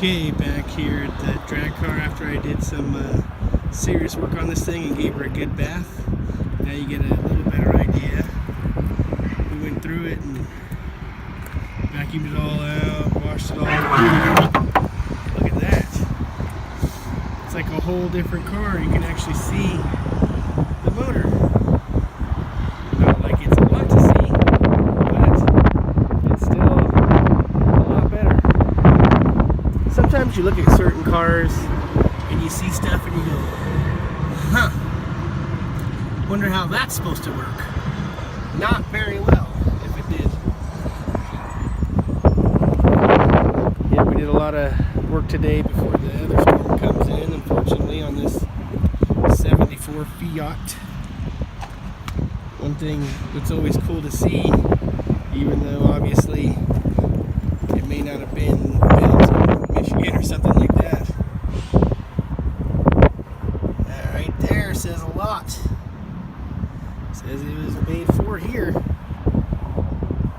Okay, back here at the drag car after I did some serious work on this thing and gave her a good bath. Now you get a little better idea. We went through it and vacuumed it all out, washed it all out. Look at that. It's like a whole different car. You can actually see the motor. Not like it's a lot to see, but it's still a lot better. Sometimes you look at certain cars and you see stuff and you go, huh, wonder how that's supposed to work. Not very well, if it did. Yeah, we did a lot of work today before the other storm comes in, unfortunately, on this 74 Fiat. One thing that's always cool to see, even though obviously it may not have been built in Michigan or something like that. That right there says a lot. Says it was made for here.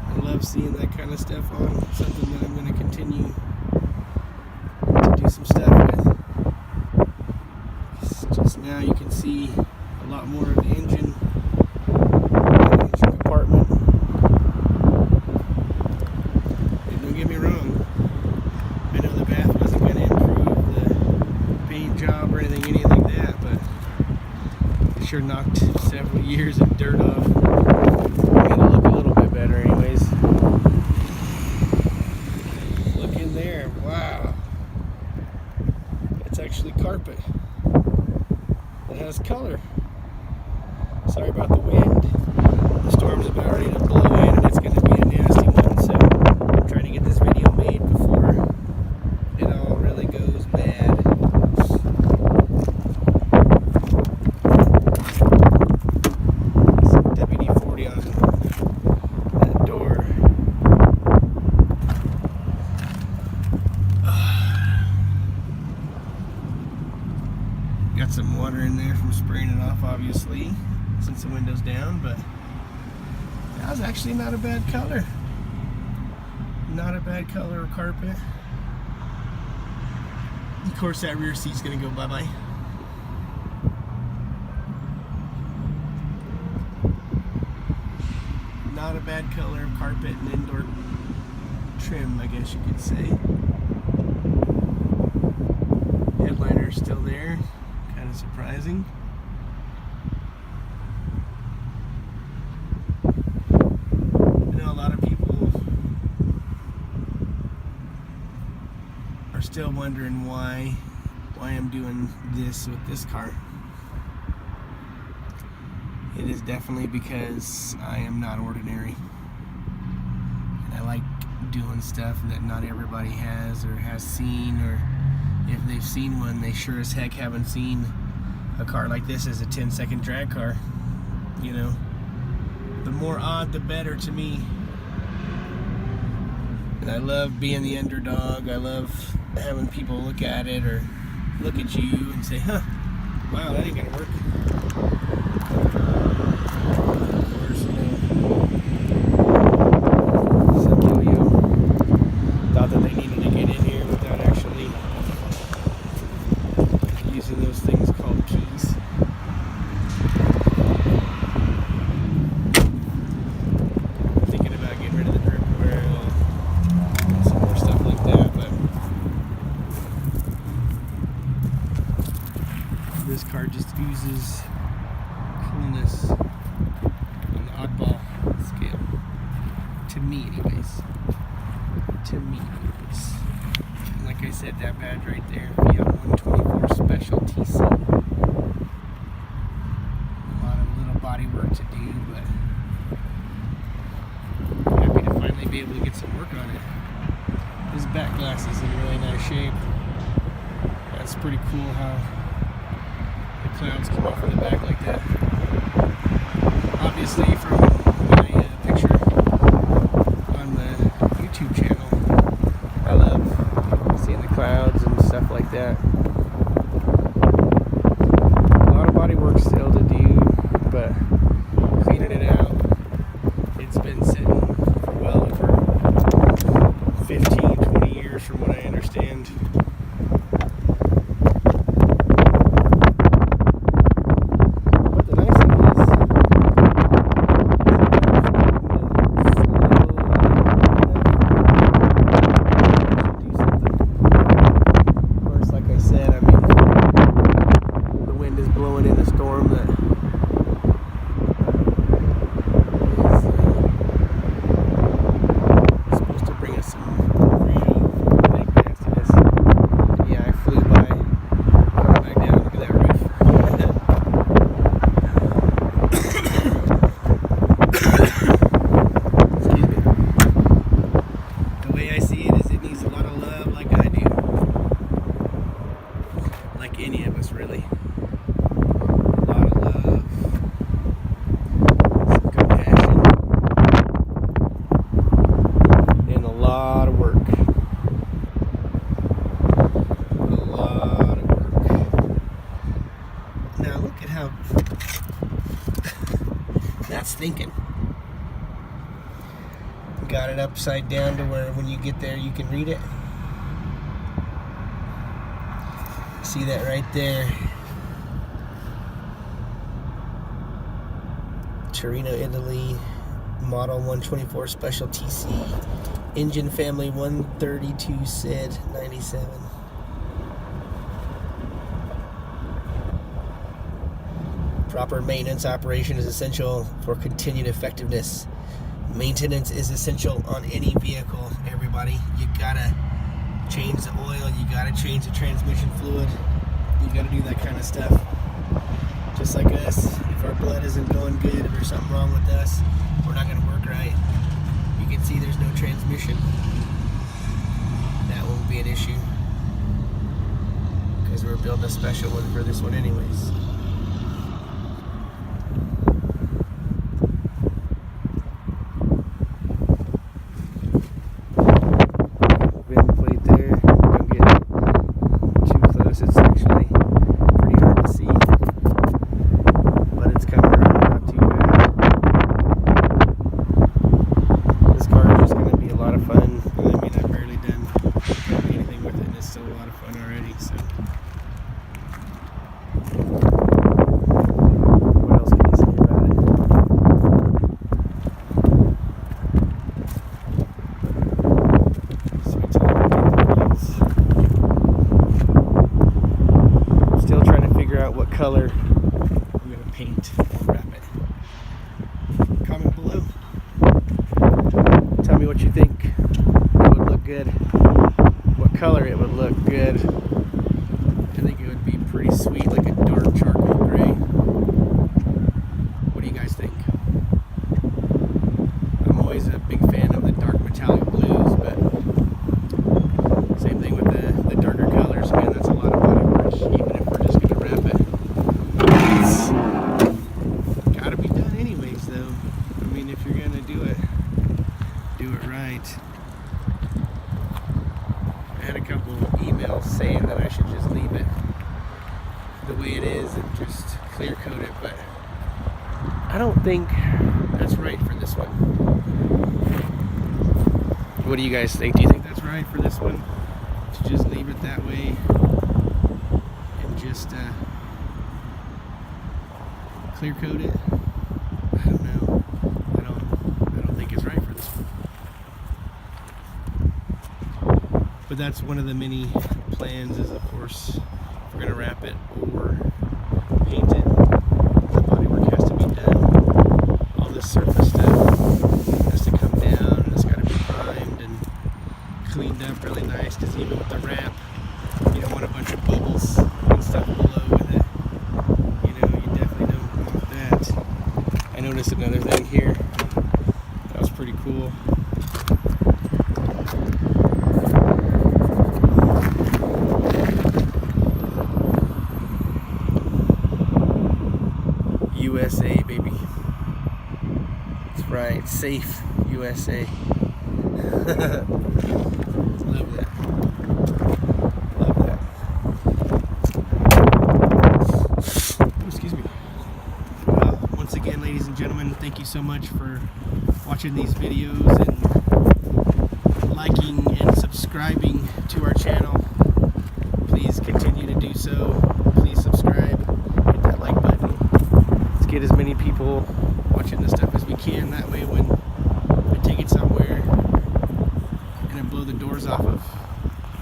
I love seeing that kind of stuff on something that I'm going to continue to do some stuff with. Just now you can see a lot more of the engine compartment. And don't get me wrong, I know the bath wasn't going to improve the paint job or anything like that, but it sure knocked several years of dirt off. Made it look a little bit better anyways. Look in there, wow. It's actually carpet. It has color. Sorry about the wind. The storm's about ready to blow in and it's going to be a nasty one, so I'm trying to get this video made before it all really goes bad. Some WD-40 on that door. Got some water in there from spraying it off, obviously, since the window's down, but that was actually not a bad color. Not a bad color of carpet. Of course, that rear seat's gonna go bye-bye. Not a bad color of carpet and indoor trim, I guess you could say. Headliner's still there. Kind of surprising. I know a lot of people are still wondering why I'm doing this with this car. It is definitely because I am not ordinary. And I like doing stuff that not everybody has or has seen, or if they've seen one, they sure as heck haven't seen a car like this as a 10-second drag car. You know, the more odd, the better to me. And I love being the underdog. I love having people look at it or look at you and say, huh, wow, that ain't gonna work. Of course, you know, some people thought that they needed to get in here without actually using those things called keys. Thinking about getting rid of the drip barrel and some more stuff like that, but this car just oozes coolness on the oddball scale. To me, anyways. To me, anyways. And like I said, that badge right there, Fiat 124 Special TC. A lot of little body work to do, but happy to finally be able to get some work on it. This back glass is in really nice shape. That's pretty cool how the clouds come off of the back like that. Obviously, from my picture on the YouTube channel, I love seeing the clouds and stuff like that. A lot of body work still to do, but cleaning it out, it's been sitting for well over 15, 20 years from what I understand. But the nice thing is, of course, like I said, I mean, the wind is blowing in a storm that is supposed to bring us some real big nastiness. Yeah, I flew by, coming back down. Look at that roof. Excuse me. The way I see it is, it needs a lot of love, like I do, like any of us, really. A lot of love, some compassion, and a lot of work. A lot of work. Now look at how that's thinking. Got it upside down to where when you get there you can read it. See that right there? Torino, Italy, model 124 special TC, engine family 132 SID 97. Proper maintenance operation is essential for continued effectiveness. Maintenance is essential on any vehicle, everybody. You gotta change the oil, you gotta change the transmission fluid, you gotta do that kind of stuff. Just like us, if our blood isn't going good, if there's something wrong with us, we're not gonna work right. You can see there's no transmission. That won't be an issue, because we're building a special one for this one anyways. What color I'm going to paint or wrap it. Comment below. Tell me what you think. It would look good. What color it would look good. I think it would be pretty sweet, like a dark charcoal gray. What do you guys think? I'm always a big fan of the dark metallic blues, but same thing with the darker colors. Man, that's a lot of body work, even if we're just going to wrap it. Gotta be done anyways, though. I mean, if you're gonna do it right. I had a couple emails saying that I should just leave it the way it is and just clear coat it, but I don't think that's right for this one. What do you guys think? Do you think that's right for this one? To just leave it that way and just clear coat it? I don't know. I don't think it's right for this one. But that's one of the many plans, is of course if we're gonna wrap it or paint it, the bodywork has to be done. All this surface stuff has to come down, and it's gotta be primed and cleaned up really nice, because even with the wrap, you don't want a bunch of bubbles and stuff below with it. I noticed another thing here that was pretty cool. USA, baby. That's right, safe USA. Love that. Love that. Excuse me. Once again, ladies and gentlemen, thank you so much for watching these videos and liking and subscribing. subscribing to our channel, please continue to do so. Please subscribe, hit that like button. Let's get as many people watching this stuff as we can. That way when I take it somewhere and I blow the doors off of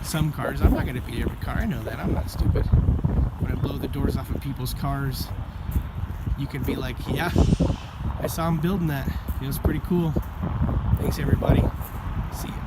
some cars, I'm not going to beat every car, I know that, I'm not stupid. When I blow the doors off of people's cars, you can be like, yeah, I saw him building that. It was pretty cool. Thanks everybody. See ya.